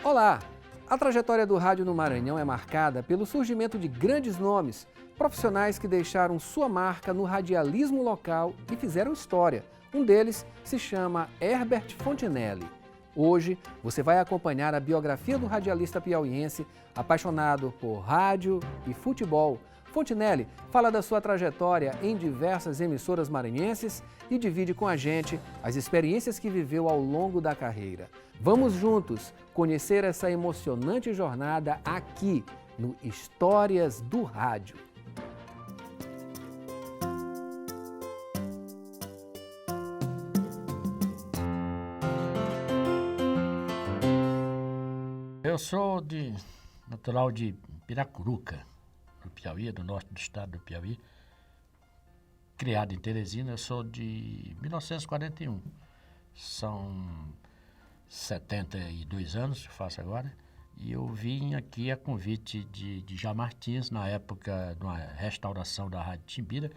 Olá! A trajetória do rádio no Maranhão é marcada pelo surgimento de grandes nomes, profissionais que deixaram sua marca no radialismo local e fizeram história. Um deles se chama Herbert Fontinelli. Hoje você vai acompanhar a biografia do radialista piauiense, apaixonado por rádio e futebol. Fontinelli fala da sua trajetória em diversas emissoras maranhenses e divide com a gente as experiências que viveu ao longo da carreira. Vamos juntos conhecer essa emocionante jornada aqui no Histórias do Rádio. Eu sou natural de Piracuruca, do Piauí, do norte do estado do Piauí. Criado em Teresina, eu sou de 1941. São 72 anos que faço agora. E eu vim aqui a convite de Já Martins, na época de uma restauração da Rádio Timbira,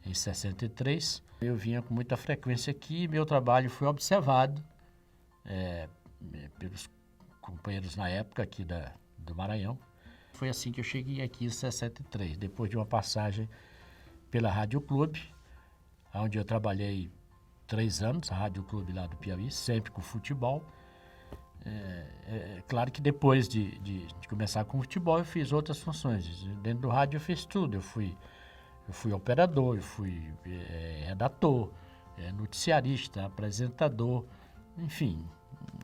em 63. Eu vinha com muita frequência aqui e meu trabalho foi observado pelos companheiros na época aqui do Maranhão. Foi assim que eu cheguei aqui em 63, depois de uma passagem pela Rádio Clube, onde eu trabalhei 3 anos, a Rádio Clube lá do Piauí, sempre com futebol. Claro que depois de começar com futebol eu fiz outras funções. Dentro do rádio eu fiz tudo, eu fui operador, eu fui redator, noticiarista, apresentador, enfim,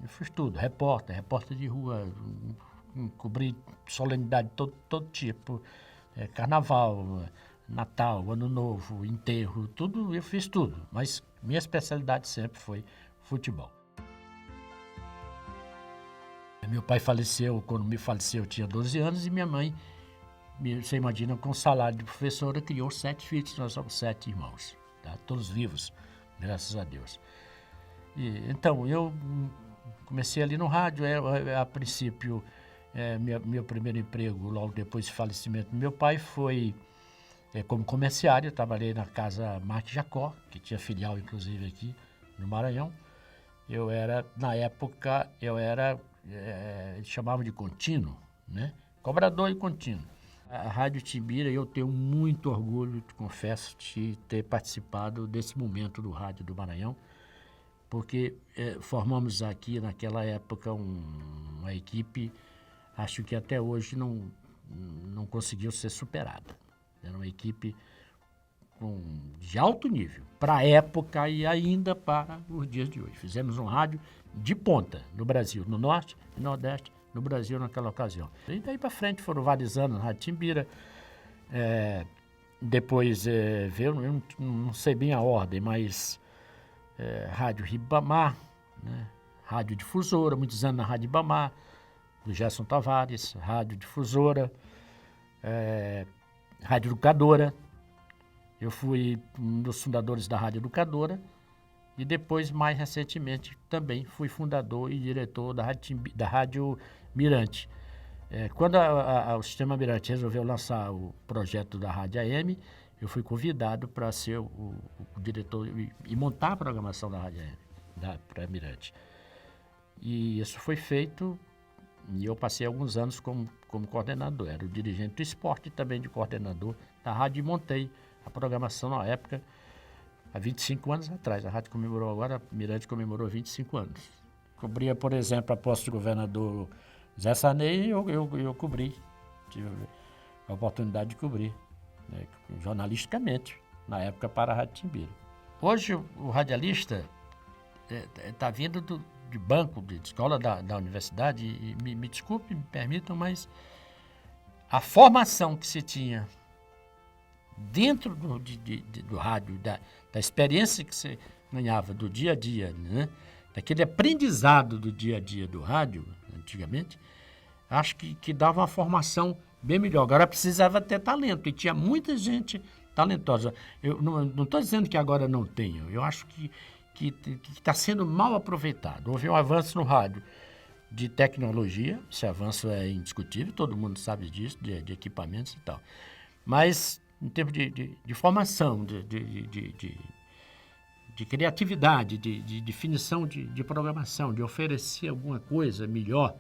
eu fiz tudo, repórter de rua, cobri solenidade de todo tipo, carnaval, Natal, Ano Novo, enterro, tudo, eu fiz tudo, mas minha especialidade sempre foi futebol. Meu pai faleceu, quando me faleceu eu tinha 12 anos e minha mãe, você imagina, com salário de professora, criou 7 filhos, nós somos 7 irmãos, tá? Todos vivos, graças a Deus. Então, eu comecei ali no rádio, a princípio, meu primeiro emprego, logo depois do falecimento do meu pai, foi como comerciário. Eu trabalhei na casa Marque Jacó, que tinha filial, inclusive, aqui no Maranhão. Na época, eles chamavam de contínuo, né? Cobrador e contínuo. A Rádio Timbira, eu tenho muito orgulho, te confesso, de ter participado desse momento do rádio do Maranhão, porque formamos aqui, naquela época, uma equipe, acho que até hoje não conseguiu ser superada. Era uma equipe de alto nível, para a época e ainda para os dias de hoje. Fizemos um rádio de ponta no Brasil, no Norte e Nordeste, no Brasil naquela ocasião. E daí para frente foram vários anos na Rádio Timbira. Depois veio, eu não sei bem a ordem, mas Rádio Ribamar, né? Rádio Difusora, muitos anos na Rádio Ribamar, do Gerson Tavares, Rádio Difusora, Rádio Educadora. Eu fui um dos fundadores da Rádio Educadora e depois, mais recentemente, também fui fundador e diretor da Rádio Mirante. Quando o Sistema Mirante resolveu lançar o projeto da Rádio AM, eu fui convidado para ser o diretor e montar a programação da Rádio AM, para Mirante. E isso foi feito e eu passei alguns anos como coordenador. Era o dirigente do esporte e também de coordenador da rádio e montei a programação na época, há 25 anos atrás. A rádio comemorou agora, Mirante comemorou 25 anos. Cobria, por exemplo, a posse do governador Zé Sarney, eu cobri, tive a oportunidade de cobrir, né, jornalisticamente, na época, para a Rádio Timbira. Hoje o radialista está vindo de banco, de escola da universidade, e me desculpe, me permitam, mas a formação que se tinha dentro do rádio, da experiência que você ganhava do dia a dia, né? Daquele aprendizado do dia a dia do rádio, antigamente, acho que dava uma formação bem melhor. Agora precisava ter talento, e tinha muita gente talentosa. Eu não estou dizendo que agora não tenho, eu acho que está sendo mal aproveitado. Houve um avanço no rádio de tecnologia, esse avanço é indiscutível, todo mundo sabe disso, de equipamentos e tal. Mas em termos de formação, de criatividade, de definição de programação, de oferecer alguma coisa melhor,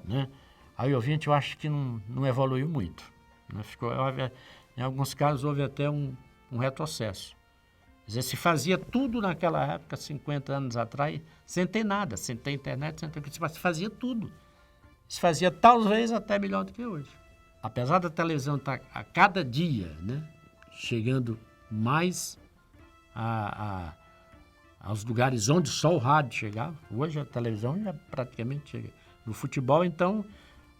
né? Aí o ouvinte eu acho que não evoluiu muito, né? Em alguns casos houve até um retrocesso. Quer dizer, se fazia tudo naquela época, 50 anos atrás, sem ter nada, sem ter internet, sem ter o que se fazia tudo. Se fazia talvez até melhor do que hoje. Apesar da televisão estar a cada dia, né, chegando mais aos lugares onde só o rádio chegava, hoje a televisão já praticamente chega. No futebol, então,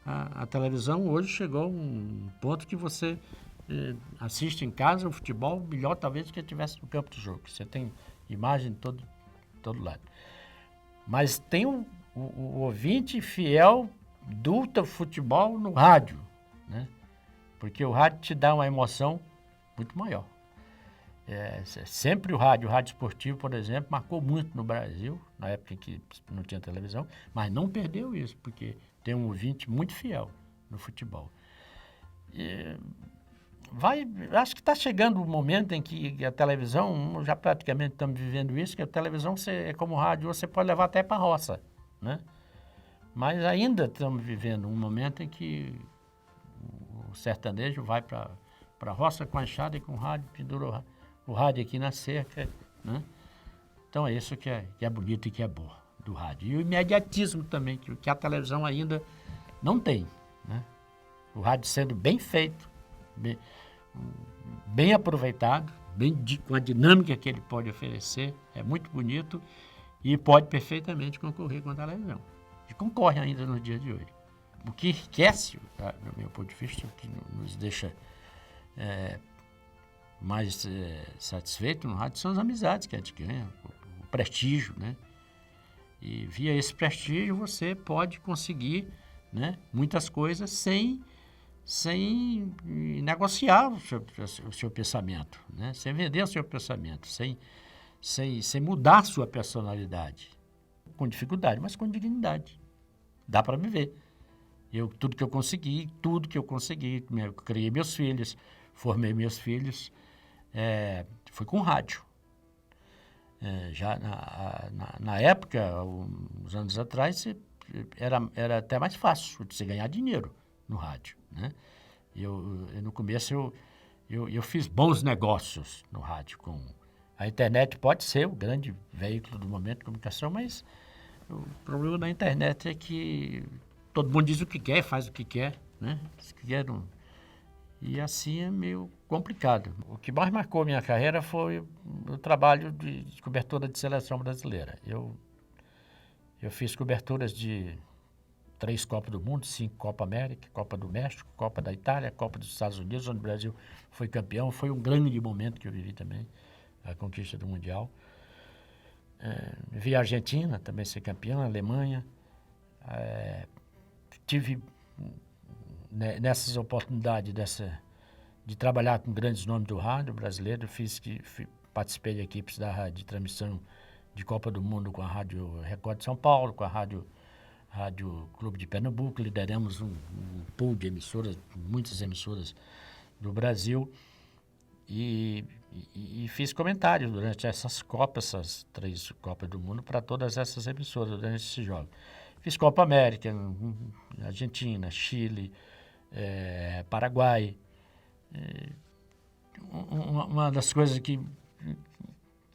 a televisão hoje chegou a um ponto que você assiste em casa o futebol melhor talvez do que estivesse no campo de jogo. Você tem imagem de todo lado. Mas tem o ouvinte fiel do futebol no rádio, né? Porque o rádio te dá uma emoção muito maior. Sempre o rádio esportivo, por exemplo, marcou muito no Brasil, na época em que não tinha televisão, mas não perdeu isso, porque tem um ouvinte muito fiel no futebol. Acho que está chegando o momento em que a televisão, já praticamente estamos vivendo isso, que a televisão é como o rádio, você pode levar até para a roça, né? Mas ainda estamos vivendo um momento em que o sertanejo vai para a roça com a enxada e com o rádio, pendura o rádio aqui na cerca, né? Então é isso que é bonito e que é bom do rádio. E o imediatismo também, que a televisão ainda não tem, né? O rádio sendo bem feito, bem aproveitado, com a dinâmica que ele pode oferecer, é muito bonito e pode perfeitamente concorrer com a televisão. E concorre ainda no dia de hoje. O que enriquece, do meu ponto de vista, o que nos deixa mais satisfeito no rádio são as amizades que a gente ganha, o prestígio, né? E via esse prestígio você pode conseguir, né, muitas coisas sem negociar o seu pensamento, né? Sem vender o seu pensamento, sem mudar a sua personalidade. Com dificuldade, mas com dignidade. Dá para viver. Tudo que eu consegui, eu criei meus filhos, formei meus filhos, foi com rádio. Já na época, uns anos atrás, era até mais fácil de você ganhar dinheiro no rádio, né? No começo eu fiz bons negócios no rádio. A internet pode ser o grande veículo do momento de comunicação, mas o problema da internet é que todo mundo diz o que quer, faz o que quer, né? E assim é meio complicado. O que mais marcou minha carreira foi o trabalho de cobertura de seleção brasileira. Eu fiz coberturas de 3 Copas do Mundo, 5 Copa América, Copa do México, Copa da Itália, Copa dos Estados Unidos, onde o Brasil foi campeão. Foi um grande momento que eu vivi também, a conquista do Mundial. Vi a Argentina também ser campeã, a Alemanha. Tive nessas oportunidades de trabalhar com grandes nomes do rádio brasileiro. Participei de equipes de transmissão de Copa do Mundo com a Rádio Record de São Paulo, com a Rádio Clube de Pernambuco. Lideramos um pool de emissoras, muitas emissoras do Brasil. E fiz comentários durante essas 3 Copas do Mundo para todas essas emissoras durante esse jogo. Fiz Copa América, Argentina, Chile, Paraguai. Uma das coisas que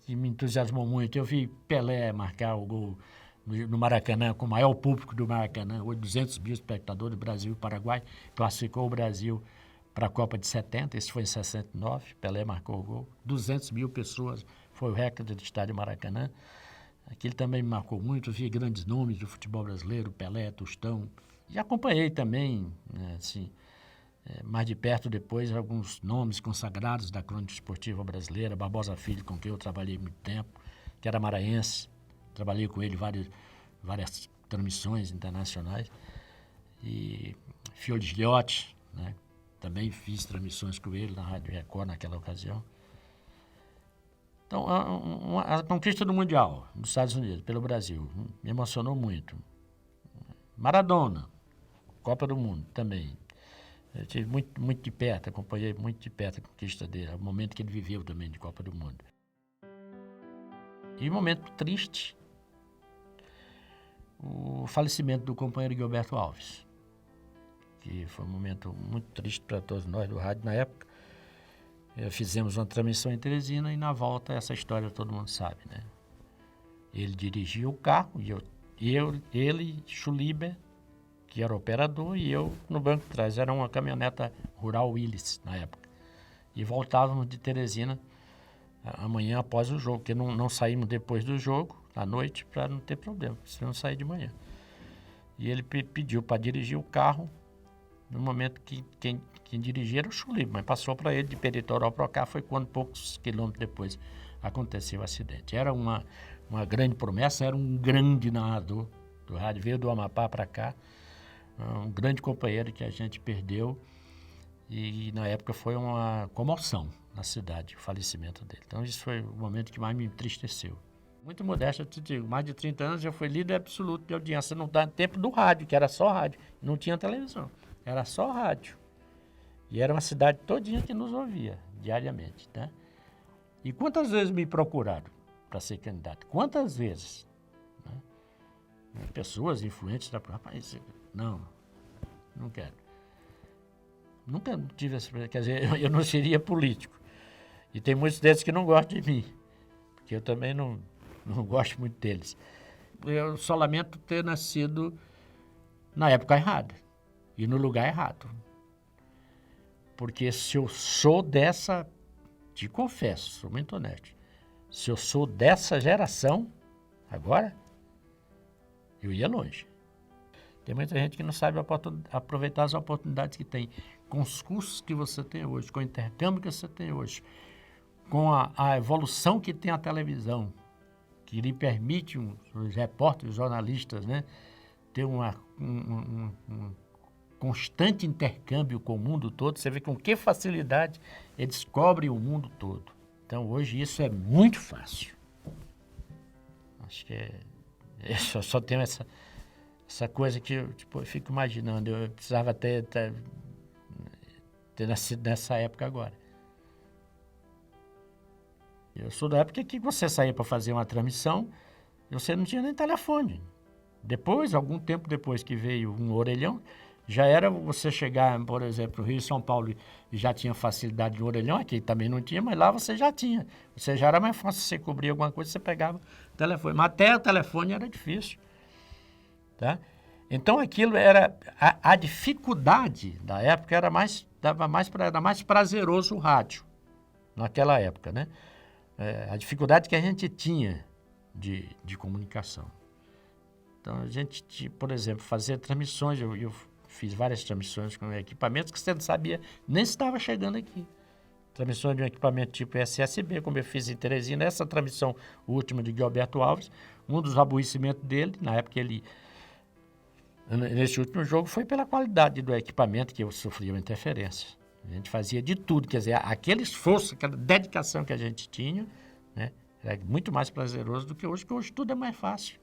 me entusiasmou muito, eu vi Pelé marcar o gol no Maracanã, com o maior público do Maracanã, 200 mil espectadores, Brasil e Paraguai, classificou o Brasil para a Copa de 70, esse foi em 69, Pelé marcou o gol, 200 mil pessoas, foi o recorde do estádio Maracanã. Aquilo também me marcou muito, vi grandes nomes do futebol brasileiro, Pelé, Tostão, e acompanhei também, né, assim, mais de perto depois, alguns nomes consagrados da crônica esportiva brasileira, Barbosa Filho, com quem eu trabalhei muito tempo, que era maranhense, trabalhei com ele várias transmissões internacionais, e Fiore Gilhote, né? Também fiz transmissões com ele na Rádio Record naquela ocasião. Então, a conquista do Mundial dos Estados Unidos pelo Brasil me emocionou muito. Maradona, Copa do Mundo também. Eu tive muito de perto, acompanhei muito de perto a conquista dele, o momento que ele viveu também de Copa do Mundo. E um momento triste, o falecimento do companheiro Gilberto Alves, que foi um momento muito triste para todos nós do rádio na época. Fizemos uma transmissão em Teresina e na volta essa história todo mundo sabe, né? Ele dirigia o carro e ele, Schulliber, que era operador, e eu no banco de trás. Era uma caminhoneta Rural Willys na época. E voltávamos de Teresina amanhã após o jogo, porque não saímos depois do jogo, à noite, para não ter problema, senão sair de manhã. E ele pediu para dirigir o carro no momento que quem dirigia era o Schulliber, mas passou para ele de Peritoral para cá, foi quando poucos quilômetros depois aconteceu o acidente. Era uma grande promessa, era um grande narrador do rádio, veio do Amapá para cá, um grande companheiro que a gente perdeu, e na época foi uma comoção na cidade, o falecimento dele. Então isso foi o momento que mais me entristeceu. Muito modesto, eu te digo, mais de 30 anos eu fui líder absoluto de audiência no tempo do rádio, que era só rádio, não tinha televisão, era só rádio. E era uma cidade todinha que nos ouvia diariamente, né? E quantas vezes me procuraram para ser candidato? Quantas vezes? Né? Pessoas influentes da rapaz, não quero. Nunca tive essa, quer dizer, eu não seria político. E tem muitos deles que não gostam de mim, porque eu também não gosto muito deles. Eu só lamento ter nascido na época errada e no lugar errado. Porque se eu sou dessa, te confesso, sou muito honesto, se eu sou dessa geração, agora, eu ia longe. Tem muita gente que não sabe aproveitar as oportunidades que tem, com os cursos que você tem hoje, com o intercâmbio que você tem hoje, com a evolução que tem a televisão, que lhe permite os repórteres, os jornalistas, né, ter um constante intercâmbio com o mundo todo. Você vê com que facilidade eles cobrem o mundo todo. Então, hoje, isso é muito fácil. Acho que eu só tenho essa coisa que eu fico imaginando. Eu precisava ter nascido nessa época agora. Eu sou da época que você saía para fazer uma transmissão, você não tinha nem telefone. Depois, algum tempo depois que veio um orelhão, já era você chegar, por exemplo, no Rio e São Paulo e já tinha facilidade de orelhão, aqui também não tinha, mas lá você já tinha. Você já era mais fácil, você cobrir alguma coisa, você pegava o telefone. Mas até o telefone era difícil. Tá? Então aquilo era, a dificuldade da época era mais prazeroso o rádio, naquela época, né? A dificuldade que a gente tinha de comunicação. Então a gente, por exemplo, fazia transmissões, eu fiz várias transmissões com equipamentos que você não sabia nem se estava chegando aqui. Transmissões de um equipamento tipo SSB, como eu fiz em Teresina, essa transmissão última de Gilberto Alves, um dos aborrecimentos dele, na época nesse último jogo, foi pela qualidade do equipamento que eu sofria uma interferência. A gente fazia de tudo, quer dizer, aquele esforço, aquela dedicação que a gente tinha, né, era muito mais prazeroso do que hoje, porque hoje tudo é mais fácil.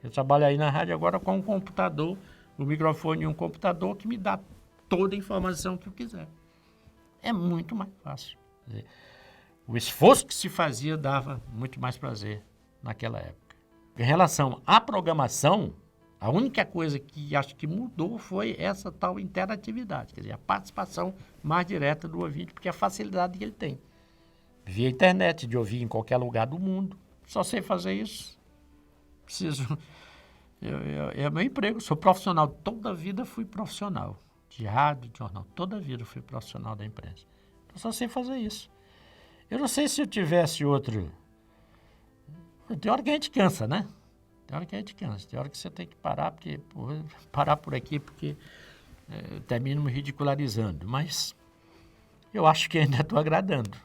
Eu trabalho aí na rádio agora com um computador, o microfone e um computador que me dá toda a informação que eu quiser. É muito mais fácil. Quer dizer, o esforço que se fazia dava muito mais prazer naquela época. Em relação à programação, a única coisa que acho que mudou foi essa tal interatividade, quer dizer, a participação mais direta do ouvinte, porque a facilidade que ele tem. Via internet, de ouvir em qualquer lugar do mundo. Só sei fazer isso. Preciso... É meu emprego, sou profissional. Toda a vida fui profissional. De rádio, de jornal. Toda a vida fui profissional da imprensa. Eu só sei fazer isso. Eu não sei se eu tivesse outro... Tem hora que a gente cansa, né? Tem hora que a gente cansa, tem hora que você tem que parar por aqui, porque termino me ridicularizando. Mas eu acho que ainda estou agradando.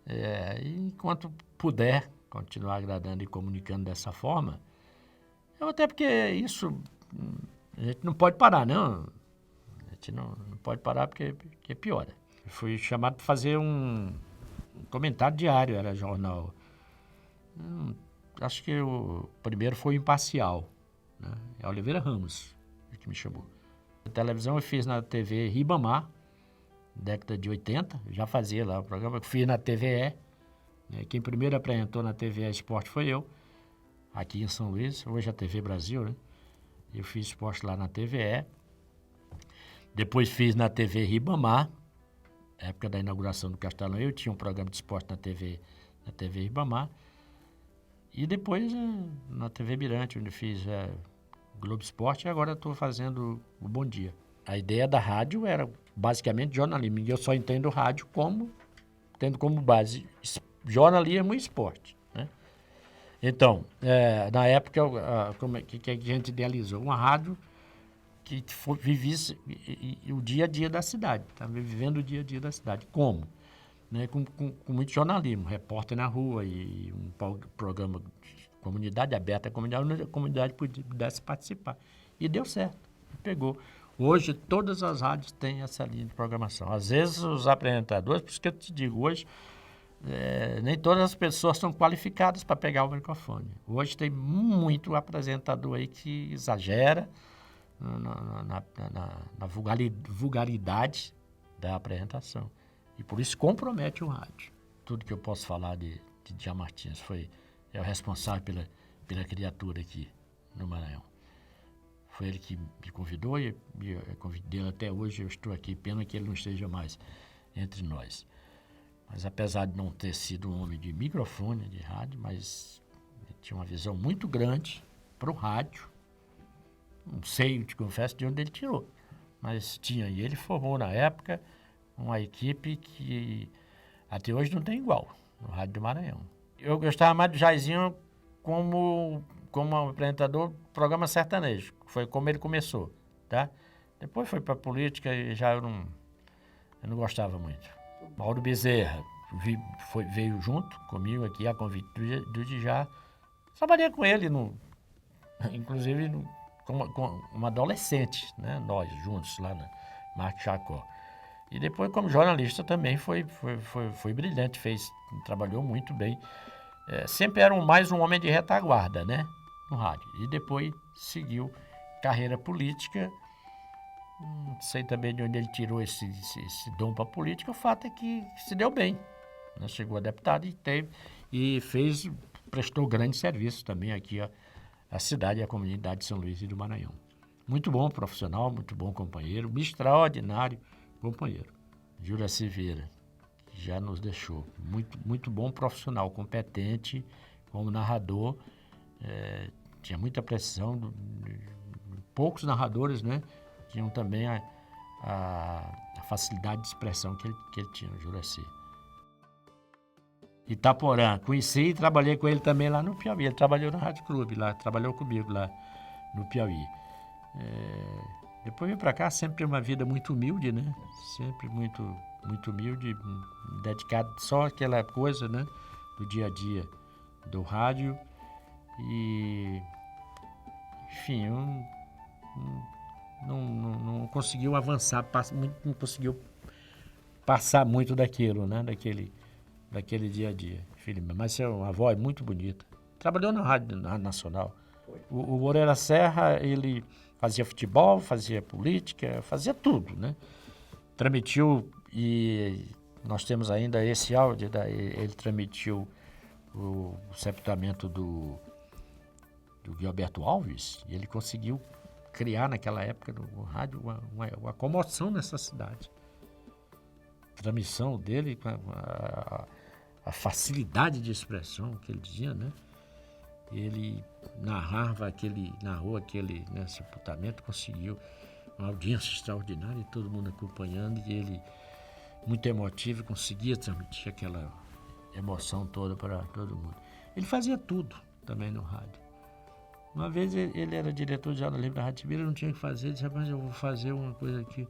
E enquanto puder continuar agradando e comunicando dessa forma, até porque isso a gente não pode parar, não. A gente não pode parar porque piora. Eu fui chamado para fazer um comentário diário, era jornal. Acho que o primeiro foi o Imparcial, né? É Oliveira Ramos que me chamou. A televisão eu fiz na TV Ribamar, década de 80, já fazia lá o programa, eu fiz na TVE, né? Quem primeiro apresentou na TVE Esporte foi eu. aqui em São Luís, hoje a TV Brasil, né? Eu fiz esporte lá na TVE, depois fiz na TV Ribamar, época da inauguração do Castelão, eu tinha um programa de esporte na TV Ribamar, e depois na TV Mirante, onde fiz Globo Esporte, e agora estou fazendo o Bom Dia. A ideia da rádio era basicamente jornalismo, e eu só entendo rádio tendo como base jornalismo e esporte, né? Então, na época, como é que a gente idealizou? Uma rádio que vivesse o dia a dia da cidade, estava vivendo o dia a dia da cidade. Como? Né? Com muito jornalismo, repórter na rua e um programa de comunidade aberta, onde a comunidade pudesse participar. E deu certo, pegou. Hoje, todas as rádios têm essa linha de programação. Às vezes, os apresentadores, por isso que eu te digo, hoje, nem todas as pessoas são qualificadas para pegar o microfone. Hoje tem muito apresentador aí que exagera na vulgaridade da apresentação. E por isso compromete o rádio. Tudo que eu posso falar de Djalma Martins é o responsável pela criatura aqui no Maranhão. Foi ele que me convidou e eu convidei até hoje, eu estou aqui, pena que ele não esteja mais entre nós. Mas apesar de não ter sido um homem de microfone, de rádio, mas ele tinha uma visão muito grande para o rádio. Não sei, eu te confesso, de onde ele tirou, mas tinha. E ele formou na época uma equipe que até hoje não tem igual no Rádio do Maranhão. Eu gostava mais do Jairzinho como apresentador do programa sertanejo, foi como ele começou, tá? Depois foi para política e já eu não gostava muito. Mauro Bezerra veio junto comigo aqui a convite do Djá. Trabalhei com ele, inclusive como adolescente, né? Nós juntos lá na Marque Chacó. E depois como jornalista também foi brilhante, trabalhou muito bem. Sempre era mais um homem de retaguarda, né? No rádio. E depois seguiu carreira política. Não sei também de onde ele tirou esse dom para a política. O fato é que se deu bem, né? Chegou a deputado prestou grande serviço também aqui à cidade e à comunidade de São Luís e do Maranhão. Muito bom profissional, muito bom companheiro, extraordinário companheiro. Juracy Vieira, que já nos deixou. Muito, muito bom profissional, competente como narrador. Tinha muita pressão, poucos narradores, né? Tinham também a facilidade de expressão que ele tinha, o Juracy. Itaporã, conheci e trabalhei com ele também lá no Piauí. Ele trabalhou no Rádio Clube, trabalhou comigo lá no Piauí. Depois vim para cá, sempre uma vida muito humilde, né? Sempre muito, muito humilde, dedicado só àquela coisa, né? Do dia a dia do rádio. E, enfim, não conseguiu avançar, não conseguiu passar muito daquilo, né? Daquele dia a dia. Mas é uma voz muito bonita. Trabalhou na Rádio Nacional. O Moreira Serra, ele fazia futebol, fazia política, fazia tudo, né? Transmitiu, e nós temos ainda esse áudio, ele transmitiu o sepultamento do Gilberto Alves, e ele conseguiu criar naquela época no rádio uma comoção nessa cidade. A transmissão dele, a facilidade de expressão que ele tinha, né? Ele narrou aquele sepultamento, conseguiu uma audiência extraordinária e todo mundo acompanhando, e ele, muito emotivo, conseguia transmitir aquela emoção toda para todo mundo. Ele fazia tudo também no rádio. Uma vez ele era diretor de jornalismo da Rádio Tibira, não tinha o que fazer, ele disse, mas eu vou fazer uma coisa aqui,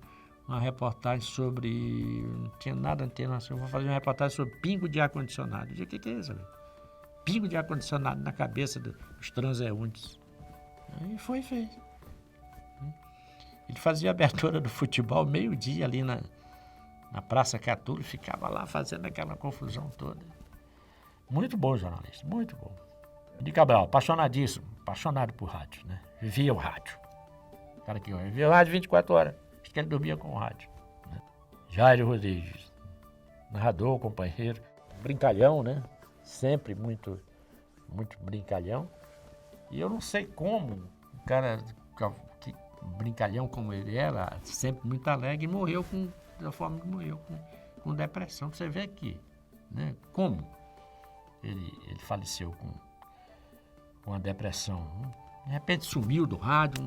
uma reportagem sobre, não tinha nada eu vou fazer uma reportagem sobre pingo de ar-condicionado. Eu disse, o que é isso, velho? Pingo de ar-condicionado na cabeça dos transeuntes. Aí fez. Ele fazia a abertura do futebol meio-dia ali na Praça Catullo, ficava lá fazendo aquela confusão toda. Muito bom jornalista, muito bom. De Cabral, apaixonadíssimo, apaixonado por rádio, né? Vivia o rádio. O cara que vivia o rádio 24 horas. Acho que ele dormia com o rádio, né? Jairo Rodrigues, narrador, companheiro, brincalhão, né? Sempre muito, muito brincalhão. E eu não sei como o cara, que brincalhão como ele era, sempre muito alegre, morreu da forma que morreu, com depressão. Você vê aqui, né? Como ele faleceu com a depressão. De repente sumiu do rádio.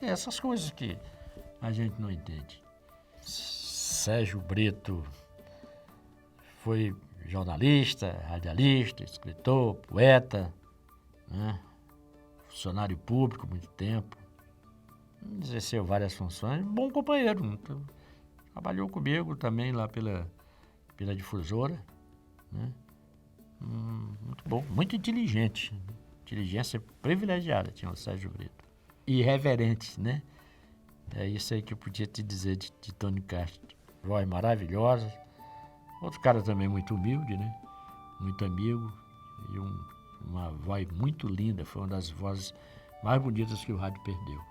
Essas coisas que a gente não entende. Sérgio Brito foi jornalista, radialista, escritor, poeta, né? Funcionário público muito tempo, exerceu várias funções, bom companheiro, então, trabalhou comigo também lá pela difusora, né? Muito bom, muito inteligente, inteligência privilegiada tinha o Sérgio Brito, irreverente, né? É isso aí que eu podia te dizer de Tony Castro. Voz maravilhosa, outro cara também muito humilde, né? Muito amigo e uma voz muito linda, foi uma das vozes mais bonitas que o rádio perdeu.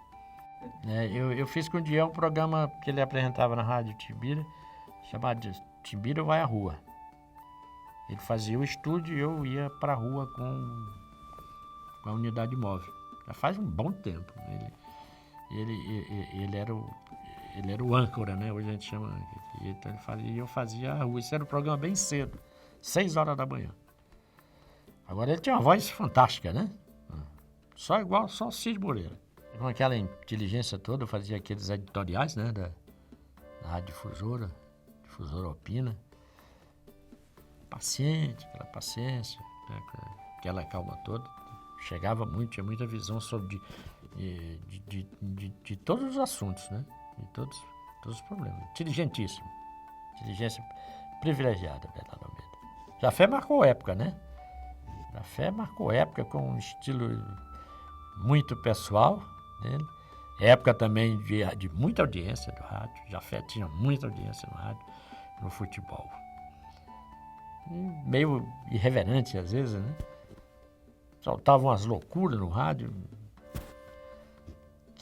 Eu fiz com o Diel um programa que ele apresentava na Rádio Timbira, chamado de Timbira Vai à Rua. Ele fazia o estúdio e eu ia para a rua com a unidade móvel. Já faz um bom tempo. Ele era o âncora, né? Hoje a gente chama. Então eu fazia a rua. Isso era um programa bem cedo, 6 horas da manhã. Agora ele tinha uma voz fantástica, né? Só o Cid Moreira. Com aquela inteligência toda, eu fazia aqueles editoriais, né? Da Rádio Difusora Opina. Paciente, aquela paciência, né? Aquela calma toda. Chegava muito, tinha muita visão sobre de todos os assuntos, né? De todos os problemas. Inteligentíssimo. Inteligência privilegiada, Bernardo Almeida. Jafé marcou época, né? Jafé marcou época com um estilo muito pessoal dele. Época também de muita audiência do rádio. Jafé tinha muita audiência no rádio, no futebol. E meio irreverente às vezes, né? Soltavam umas loucuras no rádio.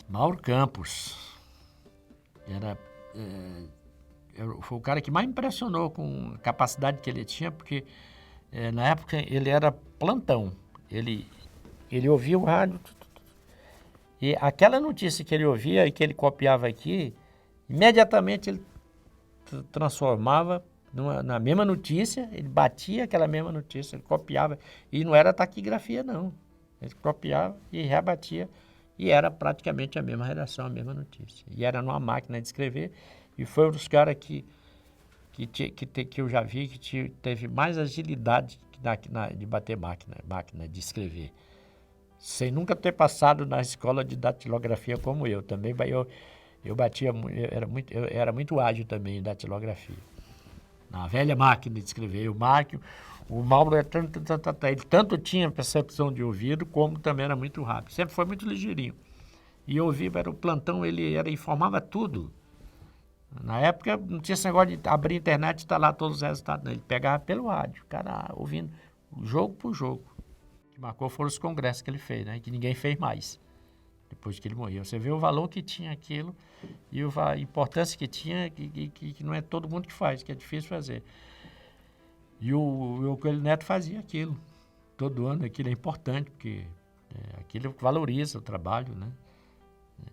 Mauro Campos foi o cara que mais impressionou com a capacidade que ele tinha, porque na época ele era plantão. Ele ouvia o rádio e aquela notícia que ele ouvia e que ele copiava aqui, imediatamente ele transformava na mesma notícia, ele batia aquela mesma notícia, ele copiava. E não era taquigrafia, não. Ele copiava e rebatia. E era praticamente a mesma redação, a mesma notícia. E era numa máquina de escrever. E foi um dos caras que eu já vi que teve mais agilidade de bater máquina de escrever. Sem nunca ter passado na escola de datilografia como eu. Também eu era muito ágil também em datilografia. Na velha máquina de escrever, o Mauro ele tanto tinha percepção de ouvido, como também era muito rápido. Sempre foi muito ligeirinho. E eu ouvia, era o plantão, ele informava tudo. Na época não tinha esse negócio de abrir a internet e estar lá todos os resultados. Não. Ele pegava pelo rádio, o cara ouvindo jogo por jogo. O que marcou foram os congressos que ele fez, né? Que ninguém fez mais, depois que ele morreu. Você vê o valor que tinha aquilo e a importância que tinha, que não é todo mundo que faz, que é difícil fazer. E o Coelho Neto fazia aquilo. Todo ano aquilo é importante, porque aquilo valoriza o trabalho, né?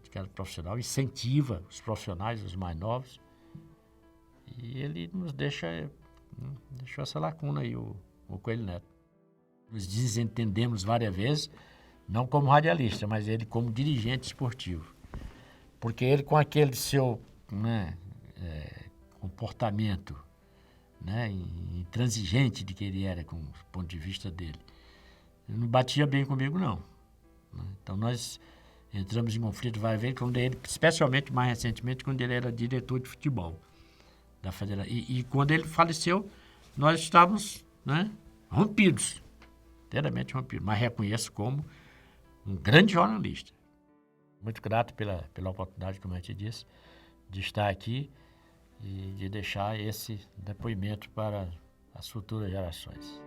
De cada profissional, incentiva os profissionais, os mais novos. E ele nos deixou essa lacuna aí, o Coelho Neto. Nos desentendemos várias vezes, não como radialista, mas ele como dirigente esportivo. Porque ele, com aquele seu comportamento, né, intransigente de que ele era, com o ponto de vista dele, ele não batia bem comigo, não. Então nós entramos em conflito várias vezes, especialmente mais recentemente, quando ele era diretor de futebol da federação. E quando ele faleceu, nós estávamos, né, rompidos, inteiramente rompidos. Mas reconheço como um grande jornalista. Muito grato pela oportunidade, como eu te disse, de estar aqui e de deixar esse depoimento para as futuras gerações.